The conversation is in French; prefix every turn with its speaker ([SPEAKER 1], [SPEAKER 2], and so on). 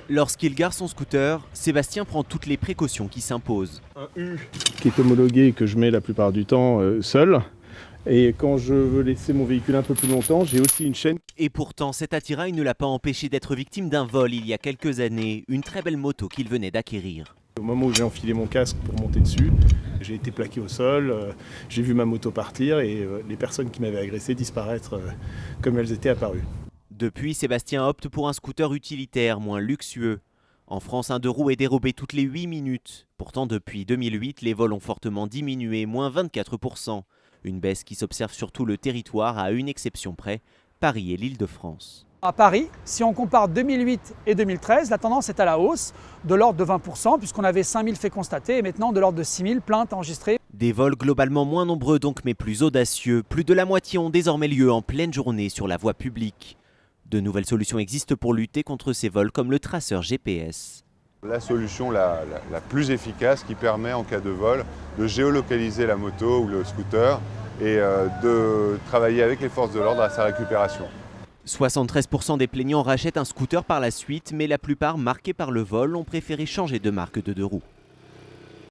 [SPEAKER 1] Lorsqu'il gare son scooter, Sébastien prend toutes les précautions qui s'imposent.
[SPEAKER 2] Un U qui est homologué et que je mets la plupart du temps seul. Et quand je veux laisser mon véhicule un peu plus longtemps, j'ai aussi une chaîne.
[SPEAKER 1] Et pourtant, cet attirail ne l'a pas empêché d'être victime d'un vol il y a quelques années, une très belle moto qu'il venait d'acquérir.
[SPEAKER 2] Au moment où j'ai enfilé mon casque pour monter dessus, j'ai été plaqué au sol, j'ai vu ma moto partir et les personnes qui m'avaient agressé disparaître comme elles étaient apparues.
[SPEAKER 1] Depuis, Sébastien opte pour un scooter utilitaire moins luxueux. En France, un 2 roues est dérobé toutes les 8 minutes. Pourtant, depuis 2008, les vols ont fortement diminué, moins 24%. Une baisse qui s'observe sur tout le territoire, à une exception près, Paris et l'Île-de-France.
[SPEAKER 3] À Paris, si on compare 2008 et 2013, la tendance est à la hausse, de l'ordre de 20%, puisqu'on avait 5000 faits constatés et maintenant de l'ordre de 6000 plaintes enregistrées.
[SPEAKER 1] Des vols globalement moins nombreux donc, mais plus audacieux. Plus de la moitié ont désormais lieu en pleine journée sur la voie publique. De nouvelles solutions existent pour lutter contre ces vols, comme le traceur GPS.
[SPEAKER 4] La solution la plus efficace qui permet en cas de vol de géolocaliser la moto ou le scooter et de travailler avec les forces de l'ordre à sa récupération.
[SPEAKER 1] 73% des plaignants rachètent un scooter par la suite, mais la plupart, marqués par le vol, ont préféré changer de marque de 2 roues.